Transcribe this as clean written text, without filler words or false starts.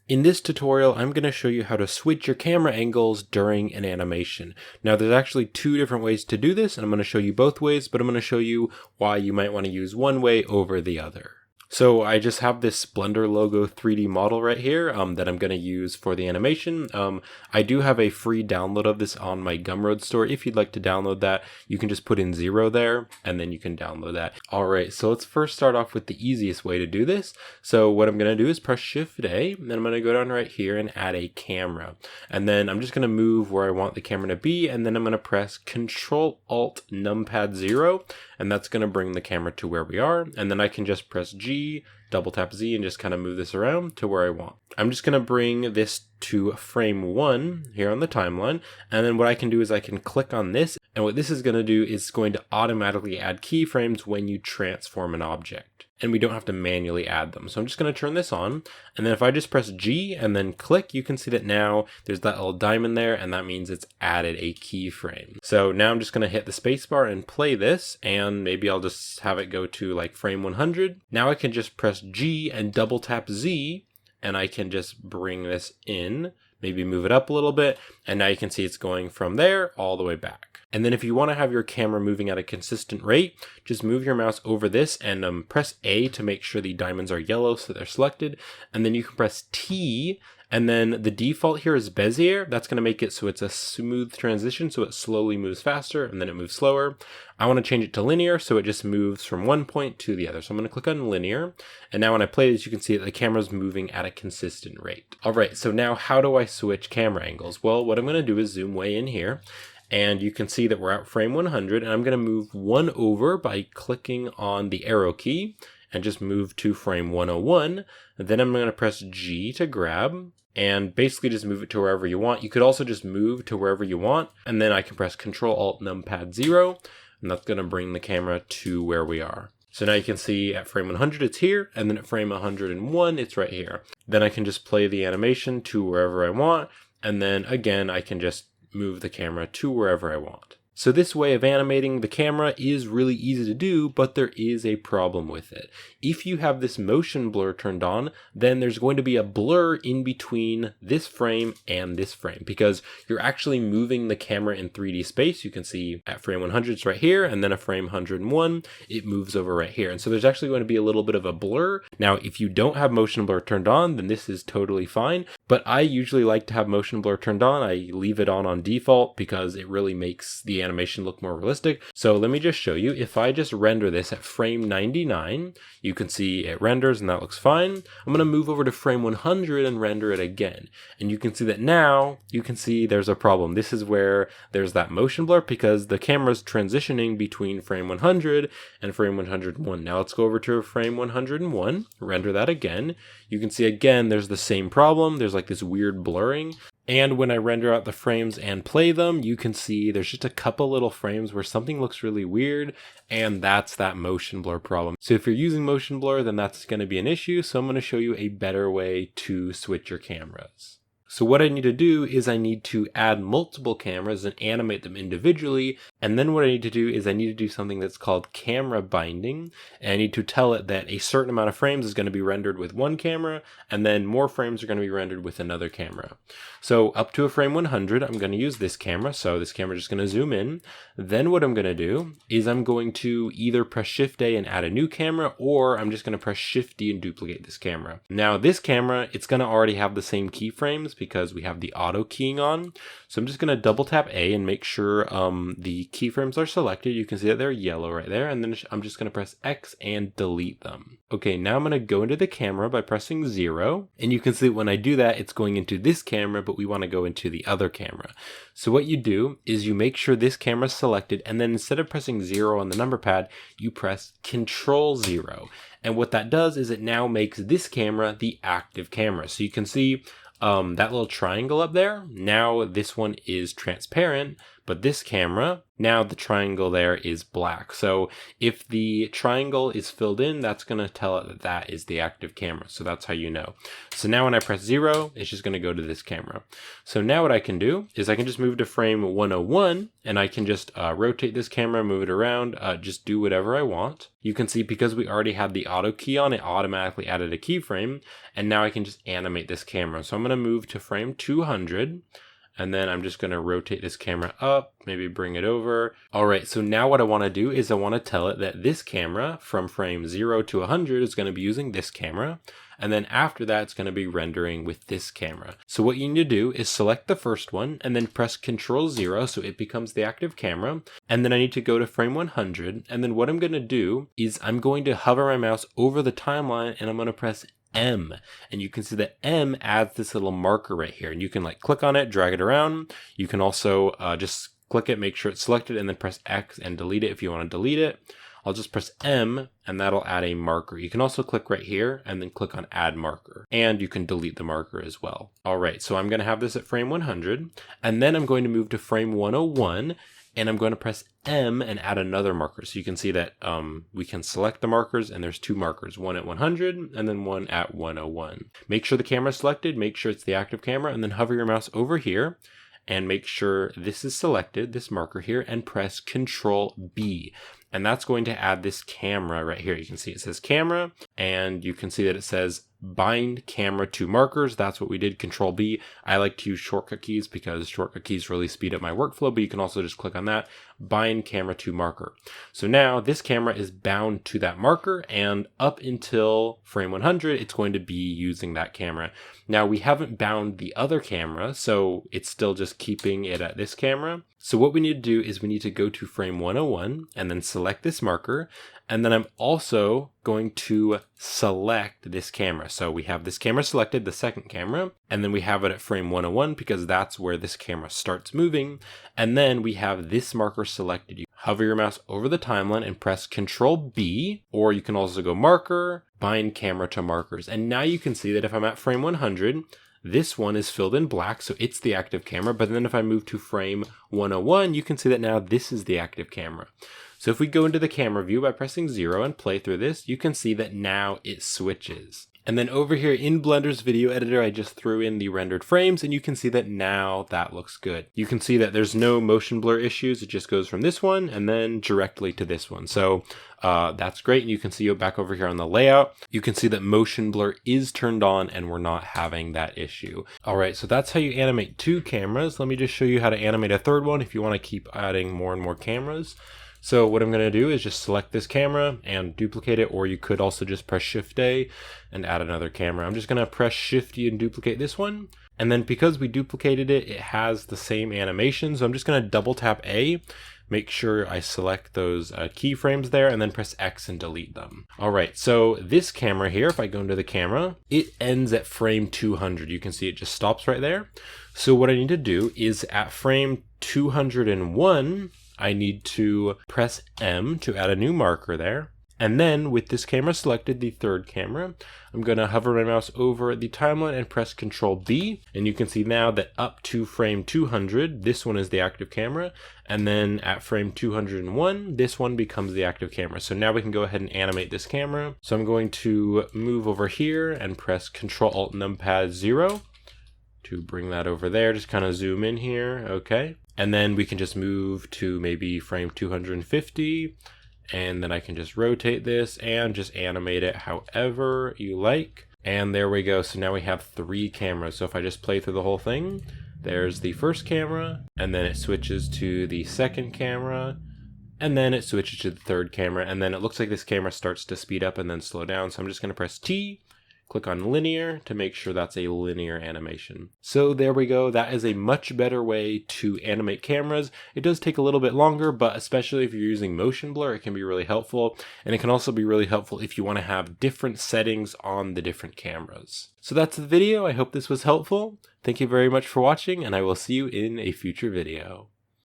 In this tutorial, I'm going to show you how to switch your camera angles during an animation. Now, there's actually two different ways to do this, and I'm going to show you both ways, but I'm going to show you why you might want to use one way over the other. So I just have this Blender logo 3D model right here that I'm going to use for the animation. I do have a free download of this on my Gumroad store. If you'd like to download that, you can just put in 0 there and then you can download that. All right, so let's first start off with the easiest way to do this. So what I'm going to do is press Shift A, and then I'm going to go down right here and add a camera. And then I'm just going to move where I want the camera to be, and then I'm going to press Control Alt Numpad 0, and that's going to bring the camera to where we are. And then I can just press G, double tap Z, and just kind of move this around to where I want. I'm just going to bring this to frame 1 here on the timeline. And then what I can do is I can click on this. And what this is going to do is going to automatically add keyframes when you transform an object. And we don't have to manually add them. So I'm just going to turn this on. And then if I just press G and then click, you can see that now there's that little diamond there, and that means it's added a keyframe. So now I'm just going to hit the spacebar and play this, and maybe I'll just have it go to like frame 100. Now I can just press G and double tap Z, and I can just bring this in, maybe move it up a little bit, and now you can see it's going from there all the way back. And then if you want to have your camera moving at a consistent rate, just move your mouse over this and press A to make sure the diamonds are yellow so they're selected. And then you can press T, and then the default here is Bezier. That's going to make it so it's a smooth transition, so it slowly moves faster and then it moves slower. I want to change it to linear, so it just moves from one point to the other. So I'm going to click on linear, and now when I play this, you can see that the camera's moving at a consistent rate. All right, so now how do I switch camera angles? Well, what I'm going to do is zoom way in here, and you can see that we're at frame 100, and I'm going to move one over by clicking on the arrow key and just move to frame 101. Then I'm going to press G to grab and basically just move it to wherever you want. You could also just move to wherever you want, and then I can press Control Alt Numpad 0, and that's going to bring the camera to where we are. So now you can see at frame 100 it's here, and then at frame 101 it's right here. Then I can just play the animation to wherever I want, and then again I can just move the camera to wherever I want. So this way of animating the camera is really easy to do, but there is a problem with it. If you have this motion blur turned on, then there's going to be a blur in between this frame and this frame, because you're actually moving the camera in 3D space. You can see at frame 100 it's right here, and then at frame 101 it moves over right here. And so there's actually going to be a little bit of a blur. Now, if you don't have motion blur turned on, then this is totally fine, but I usually like to have motion blur turned on. I leave it on default because it really makes the animation look more realistic. So let me just show you. If I just render this at frame 99, you can see it renders and that looks fine. I'm going to move over to frame 100 and render it again. And you can see that now you can see there's a problem. This is where there's that motion blur because the camera's transitioning between frame 100 and frame 101. Now let's go over to frame 101, render that again. You can see again there's the same problem. There's like this weird blurring. And when I render out the frames and play them, you can see there's just a couple little frames where something looks really weird, and that's that motion blur problem. So if you're using motion blur, then that's going to be an issue. So I'm going to show you a better way to switch your cameras. So what I need to do is I need to add multiple cameras and animate them individually. And then what I need to do is I need to do something that's called camera binding. And I need to tell it that a certain amount of frames is going to be rendered with one camera, and then more frames are going to be rendered with another camera. So up to a frame 100, I'm going to use this camera. So this camera is just going to zoom in. Then what I'm going to do is I'm going to either press Shift A and add a new camera, or I'm just going to press Shift D and duplicate this camera. Now this camera, it's going to already have the same keyframes because we have the auto keying on. So I'm just going to double tap A and make sure the keyframes are selected. You can see that they're yellow right there. And then I'm just going to press X and delete them. Okay, now I'm going to go into the camera by pressing 0. And you can see that when I do that, it's going into this camera, but we want to go into the other camera. So what you do is you make sure this camera is selected, and then instead of pressing 0 on the number pad, you press Control 0. And what that does is it now makes this camera the active camera. So you can see that little triangle up there. Now this one is transparent, But this camera, now the triangle there is black. So if the triangle is filled in, that's going to tell it that that is the active camera. So that's how you know. So now when I press 0, it's just going to go to this camera. So now what I can do is I can just move to frame 101 and I can just rotate this camera, move it around, just do whatever I want. You can see because we already had the auto key on, it automatically added a keyframe. And now I can just animate this camera. So I'm going to move to frame 200. And then I'm just going to rotate this camera up, maybe bring it over. All right, so now what I want to do is I want to tell it that this camera from frame 0 to 100 is going to be using this camera. And then after that, it's going to be rendering with this camera. So what you need to do is select the first one and then press Ctrl 0 so it becomes the active camera. And then I need to go to frame 100. And then what I'm going to do is I'm going to hover my mouse over the timeline and I'm going to press M, and you can see that M adds this little marker right here, and you can like click on it, drag it around. You can also just click it, make sure it's selected, and then press X and delete it if you want to delete it. I'll just press M and that'll add a marker. You can also click right here and then click on add marker, and you can delete the marker as well. All right, so I'm going to have this at frame 100, and then I'm going to move to frame 101. And I'm going to press M and add another marker. So you can see that we can select the markers, and there's 2 markers, one at 100 and then one at 101. Make sure the camera is selected, make sure it's the active camera, and then hover your mouse over here and make sure this is selected, this marker here, and press Ctrl B. And that's going to add this camera right here. You can see it says camera, and you can see that it says bind camera to markers. That's what we did, Ctrl B. I like to use shortcut keys because shortcut keys really speed up my workflow, but you can also just click on that, bind camera to marker. So now this camera is bound to that marker, and up until frame 100, it's going to be using that camera. Now we haven't bound the other camera, so it's still just keeping it at this camera. So what we need to do is we need to go to frame 101 and then select this marker. And then I'm also going to select this camera. So we have this camera selected, the second camera, and then we have it at frame 101 because that's where this camera starts moving. And then we have this marker selected. You hover your mouse over the timeline and press Ctrl B, or you can also go marker, bind camera to markers. And now you can see that if I'm at frame 100, this one is filled in black, so it's the active camera. But then if I move to frame 101, you can see that now this is the active camera. So if we go into the camera view by pressing 0 and play through this, you can see that now it switches. And then over here in Blender's video editor, I just threw in the rendered frames, and you can see that now that looks good. You can see that there's no motion blur issues. It just goes from this one and then directly to this one. So that's great. And you can see back over here on the layout, you can see that motion blur is turned on and we're not having that issue. All right, so that's how you animate 2 cameras. Let me just show you how to animate a third one if you want to keep adding more and more cameras. So what I'm going to do is just select this camera and duplicate it, or you could also just press Shift A and add another camera. I'm just going to press Shift E and duplicate this one. And then because we duplicated it, it has the same animation. So I'm just going to double tap A, make sure I select those keyframes there, and then press X and delete them. All right, so this camera here, if I go into the camera, it ends at frame 200. You can see it just stops right there. So what I need to do is at frame 201, I need to press M to add a new marker there. And then with this camera selected, the third camera, I'm going to hover my mouse over the timeline and press Ctrl B. And you can see now that up to frame 200, this one is the active camera. And then at frame 201, this one becomes the active camera. So now we can go ahead and animate this camera. So I'm going to move over here and press Ctrl Alt Numpad 0 to bring that over there. Just kind of zoom in here. Okay. And then we can just move to maybe frame 250, and then I can just rotate this and just animate it however you like. And there we go. So now we have 3 cameras. So if I just play through the whole thing, there's the first camera, and then it switches to the second camera, and then it switches to the third camera, and then it looks like this camera starts to speed up and then slow down. So I'm just going to press T, click on linear to make sure that's a linear animation. So there we go. That is a much better way to animate cameras. It does take a little bit longer, but especially if you're using motion blur, it can be really helpful. And it can also be really helpful if you want to have different settings on the different cameras. So that's the video. I hope this was helpful. Thank you very much for watching, and I will see you in a future video.